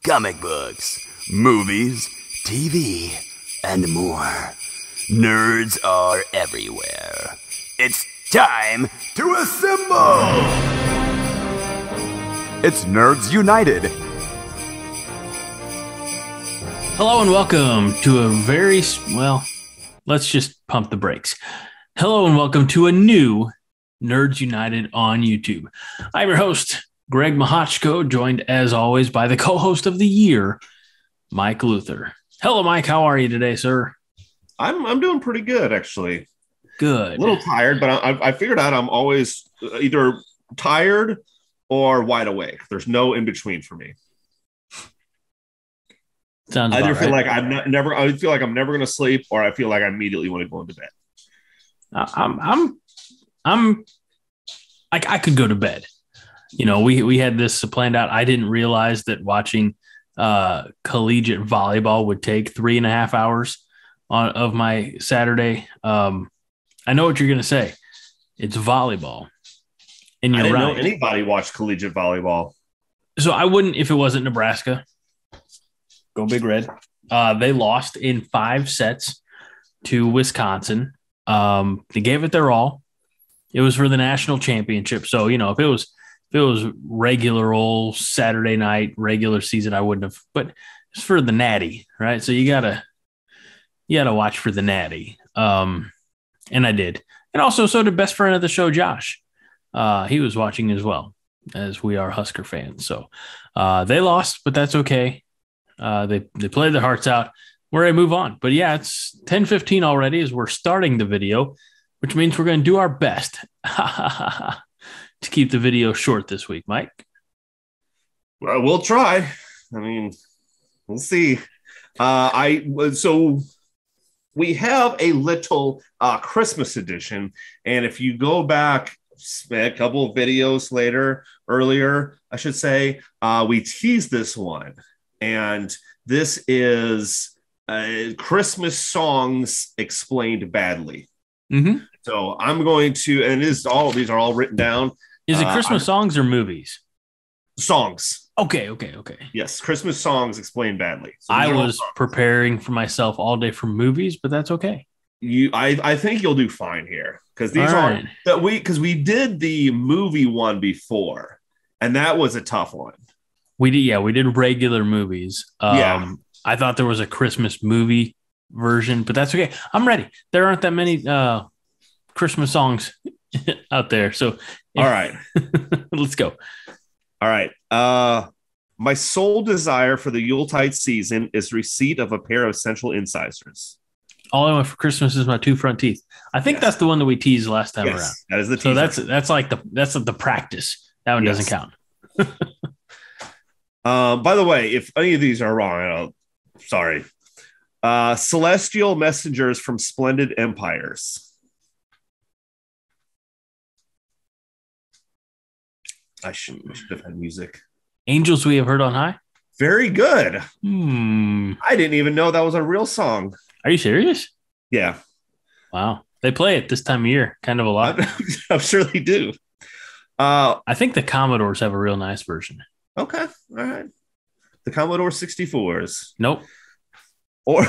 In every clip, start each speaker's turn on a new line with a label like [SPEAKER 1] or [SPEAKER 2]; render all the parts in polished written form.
[SPEAKER 1] comic books, movies, TV, and more. Nerds are everywhere. It's time to assemble! It's Nerds United.
[SPEAKER 2] Hello and welcome to let's just pump the brakes. Hello and welcome to a new Nerds United on YouTube. I'm your host, Greg Mahochko, joined as always by the co-host of the year, Mike Luther. Hello, Mike. How are you today, sir?
[SPEAKER 3] I'm doing pretty good, actually.
[SPEAKER 2] Good.
[SPEAKER 3] A little tired, but I figured out I'm always either tired or wide awake. There's no in between for me.
[SPEAKER 2] Sounds
[SPEAKER 3] I either feel
[SPEAKER 2] right.
[SPEAKER 3] like I feel like I'm never going to sleep, or I feel like I immediately want to go into bed.
[SPEAKER 2] I could go to bed. You know, we had this planned out. I didn't realize that watching collegiate volleyball would take 3.5 hours of my Saturday. I know what you're going to say. It's volleyball. And you're right.
[SPEAKER 3] I didn't know anybody watched collegiate volleyball.
[SPEAKER 2] So I wouldn't if it wasn't Nebraska. Go Big Red. They lost in 5 sets to Wisconsin. They gave it their all. It was for the national championship. So, you know, if it was regular old Saturday night, regular season, I wouldn't have, but it's for the natty, right? So you gotta watch for the natty. And I did. And also, so did best friend of the show, Josh. He was watching as well, as we are Husker fans. So they lost, but that's okay. They played their hearts out. We're ready to move on. But yeah, it's 10:15 already as we're starting the video, which means we're going to do our best to keep the video short this week, Mike.
[SPEAKER 3] Well, we'll try. I mean, we'll see. So we have a little Christmas edition, and if you go back a couple of videos earlier, I should say, we teased this one, and this is Christmas songs explained badly.
[SPEAKER 2] Mm-hmm.
[SPEAKER 3] So I'm going to, and these are all written down.
[SPEAKER 2] Is it Christmas songs or movies?
[SPEAKER 3] Songs.
[SPEAKER 2] Okay.
[SPEAKER 3] Yes, Christmas songs explained badly. So
[SPEAKER 2] I was preparing for myself all day for movies, but that's okay.
[SPEAKER 3] I think you'll do fine here because these we did the movie one before, and that was a tough one.
[SPEAKER 2] We did regular movies. I thought there was a Christmas movie version, but that's okay. I'm ready. There aren't that many Christmas songs out there. So,
[SPEAKER 3] all right,
[SPEAKER 2] let's go.
[SPEAKER 3] All right. My sole desire for the Yuletide season is receipt of a pair of central incisors.
[SPEAKER 2] All I want for Christmas is my 2 front teeth. I think that's the one that we teased last time around.
[SPEAKER 3] That is the teaser.
[SPEAKER 2] So that's like the practice. That one doesn't count.
[SPEAKER 3] By the way, if any of these are wrong, sorry. Celestial messengers from splendid empires. I should have had music.
[SPEAKER 2] Angels we have heard on high.
[SPEAKER 3] Very good.
[SPEAKER 2] I
[SPEAKER 3] didn't even know that was a real song.
[SPEAKER 2] Are you serious?
[SPEAKER 3] Yeah.
[SPEAKER 2] Wow. They play it this time of year, kind of a lot.
[SPEAKER 3] I'm sure they do.
[SPEAKER 2] I think the Commodores have a real nice version.
[SPEAKER 3] Okay. All right. The Commodore 64s.
[SPEAKER 2] Nope.
[SPEAKER 3] Or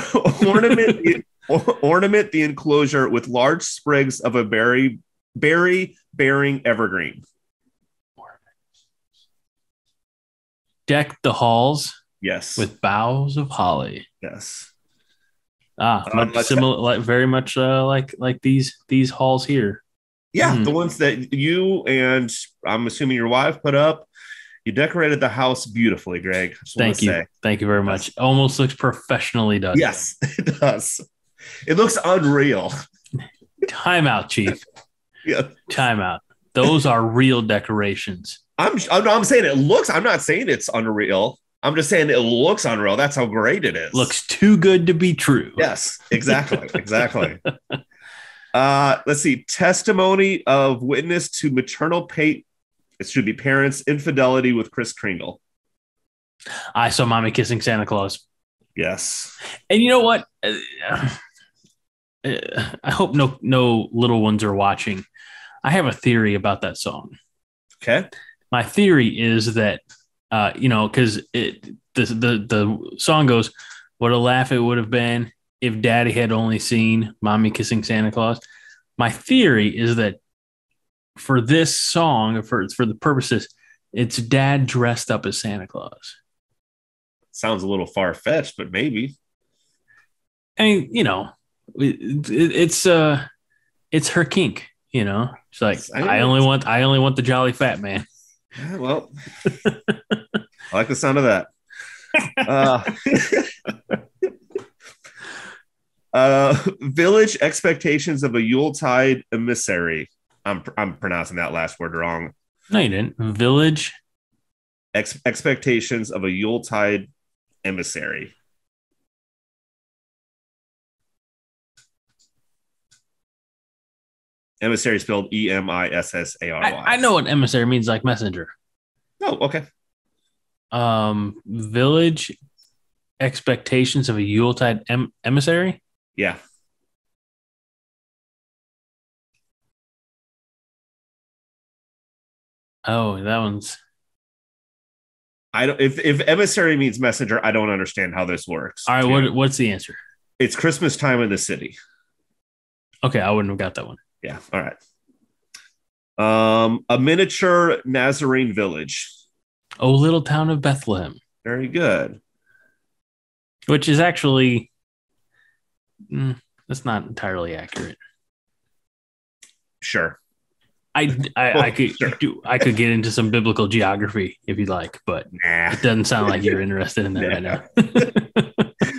[SPEAKER 3] ornament the enclosure with large sprigs of a berry-bearing evergreen.
[SPEAKER 2] Deck the halls.
[SPEAKER 3] Yes.
[SPEAKER 2] With boughs of holly.
[SPEAKER 3] Yes.
[SPEAKER 2] Much similar, very much like these halls here.
[SPEAKER 3] Yeah, the ones that you and I'm assuming your wife put up. You decorated the house beautifully, Greg.
[SPEAKER 2] Thank you. Thank you very much. Almost looks professionally done.
[SPEAKER 3] Yes, it does. It looks unreal.
[SPEAKER 2] Time out, Chief.
[SPEAKER 3] Yeah.
[SPEAKER 2] Time out. Those are real decorations.
[SPEAKER 3] I'm saying it looks. I'm not saying it's unreal. I'm just saying it looks unreal. That's how great it is.
[SPEAKER 2] Looks too good to be true.
[SPEAKER 3] Yes, exactly. Exactly. Let's see. Testimony of witness to maternal it should be parents' infidelity with Kris Kringle.
[SPEAKER 2] I saw mommy kissing Santa Claus.
[SPEAKER 3] Yes.
[SPEAKER 2] And you know what? I hope no little ones are watching. I have a theory about that song.
[SPEAKER 3] Okay.
[SPEAKER 2] My theory is that Because the song goes, "What a laugh it would have been if Daddy had only seen Mommy kissing Santa Claus." My theory is that for this song, for the purposes, it's Dad dressed up as Santa Claus.
[SPEAKER 3] Sounds a little far fetched, but maybe.
[SPEAKER 2] I mean, it's her kink. She's like, I only want the jolly fat man.
[SPEAKER 3] Yeah, well, I like the sound of that. Village expectations of a Yuletide emissary. I'm pronouncing that last word wrong.
[SPEAKER 2] No, you didn't. Village
[SPEAKER 3] expectations of a Yuletide emissary. Emissary spelled Emissary.
[SPEAKER 2] I know what emissary means, like messenger.
[SPEAKER 3] Oh, okay.
[SPEAKER 2] Village expectations of a Yuletide emissary.
[SPEAKER 3] Yeah.
[SPEAKER 2] Oh, that one's.
[SPEAKER 3] I don't. If emissary means messenger, I don't understand how this works.
[SPEAKER 2] All right, what's the answer?
[SPEAKER 3] It's Christmas time in the city.
[SPEAKER 2] Okay, I wouldn't have got that one.
[SPEAKER 3] Yeah. All right. A miniature Nazarene village.
[SPEAKER 2] Oh, little town of Bethlehem.
[SPEAKER 3] Very good.
[SPEAKER 2] Which is actually that's not entirely accurate.
[SPEAKER 3] Sure.
[SPEAKER 2] I could get into some biblical geography if you'd like, but it doesn't sound like you're interested in that right now.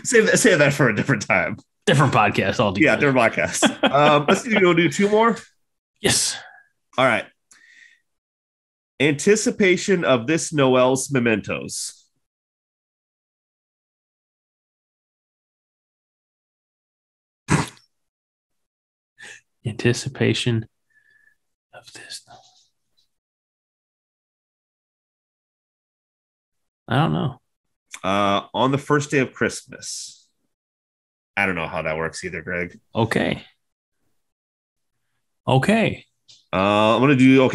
[SPEAKER 3] Save that for a different time.
[SPEAKER 2] Different podcast altogether.
[SPEAKER 3] Yeah, different podcast. Let's do 2 more.
[SPEAKER 2] Yes.
[SPEAKER 3] All right. Anticipation of this Noel's mementos.
[SPEAKER 2] Anticipation of this. I don't know.
[SPEAKER 3] On the first day of Christmas. I don't know how that works either, Greg.
[SPEAKER 2] Okay.
[SPEAKER 3] I'm going to do,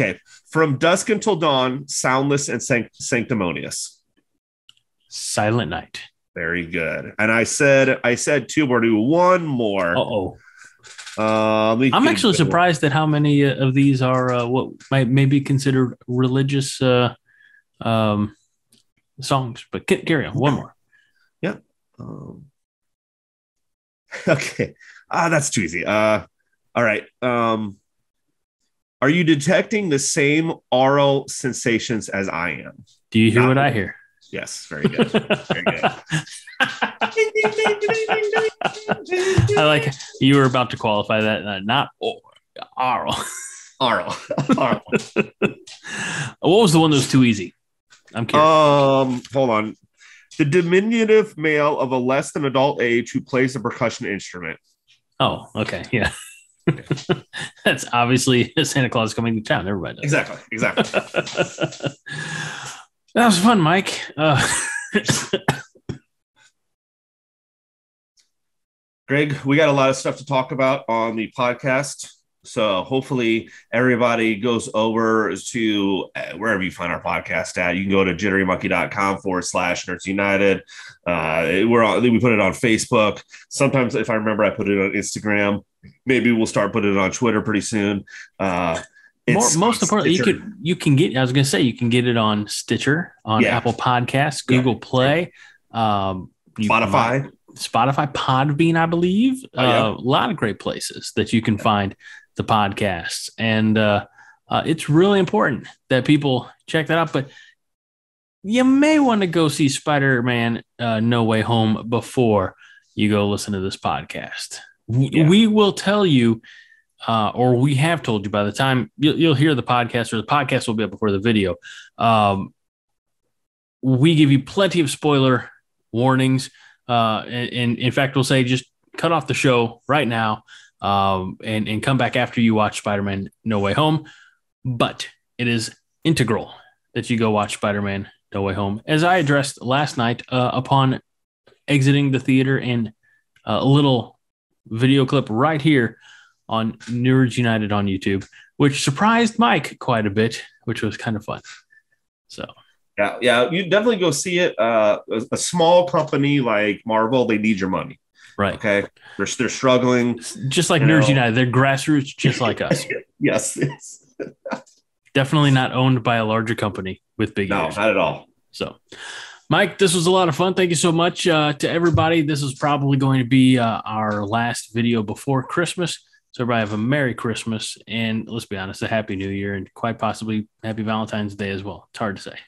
[SPEAKER 3] From dusk until dawn, soundless and sanctimonious.
[SPEAKER 2] Silent night.
[SPEAKER 3] Very good. And I said 2, we're going to do 1 more.
[SPEAKER 2] Uh-oh. I'm actually surprised at how many of these are what may be considered religious songs. But carry on. 1 more.
[SPEAKER 3] Yeah. Okay. That's too easy. All right. Are you detecting the same aural sensations as I am?
[SPEAKER 2] Do you hear what I hear?
[SPEAKER 3] Yes. Very good. Very good.
[SPEAKER 2] I like you were about to qualify that, not aural.
[SPEAKER 3] Aural.
[SPEAKER 2] What was the one that was too easy? I'm curious.
[SPEAKER 3] Hold on. The diminutive male of a less than adult age who plays a percussion instrument.
[SPEAKER 2] Oh, okay. Yeah. That's obviously Santa Claus coming to town. Everybody knows.
[SPEAKER 3] Exactly.
[SPEAKER 2] That was fun, Mike.
[SPEAKER 3] Greg, we got a lot of stuff to talk about on the podcast. So hopefully everybody goes over to wherever you find our podcast at. You can go to jitterymonkey.com/Nerds United. We put it on Facebook. Sometimes, if I remember, I put it on Instagram. Maybe we'll start putting it on Twitter pretty soon.
[SPEAKER 2] Most importantly, you can get. I was going to say you can get it on Stitcher, on Apple Podcasts, Google Play,
[SPEAKER 3] Spotify,
[SPEAKER 2] Podbean, I believe. A lot of great places that you can find the podcasts, and it's really important that people check that out. But you may want to go see Spider-Man: No Way Home before you go listen to this podcast. We will tell you. Or we have told you by the time you'll hear the podcast, or the podcast will be up before the video. We give you plenty of spoiler warnings. And in fact, we'll say just cut off the show right now and come back after you watch Spider-Man No Way Home. But it is integral that you go watch Spider-Man No Way Home. As I addressed last night upon exiting the theater, and a little video clip right here on Nerds United on YouTube, which surprised Mike quite a bit, which was kind of fun. So
[SPEAKER 3] Yeah. You definitely go see it. A small company like Marvel, they need your money.
[SPEAKER 2] Right.
[SPEAKER 3] Okay. They're struggling.
[SPEAKER 2] Just like Nerds United. They're grassroots, just like us.
[SPEAKER 3] Yes.
[SPEAKER 2] Definitely not owned by a larger company with big ears.
[SPEAKER 3] No, not at all.
[SPEAKER 2] So, Mike, this was a lot of fun. Thank you so much to everybody. This is probably going to be our last video before Christmas. So everybody have a Merry Christmas, and let's be honest, a Happy New Year, and quite possibly Happy Valentine's Day as well. It's hard to say.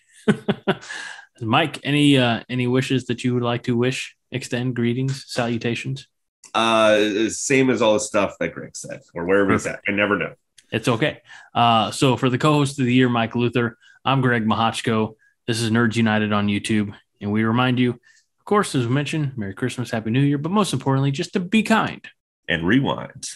[SPEAKER 2] Mike, any wishes that you would like to extend greetings, salutations?
[SPEAKER 3] Same as all the stuff that Greg said, or wherever he's at. I never know.
[SPEAKER 2] It's okay. So for the co-host of the year, Mike Luther, I'm Greg Mahachko. This is Nerds United on YouTube, and we remind you, of course, as we mentioned, Merry Christmas, Happy New Year, but most importantly, just to be kind
[SPEAKER 3] and rewind.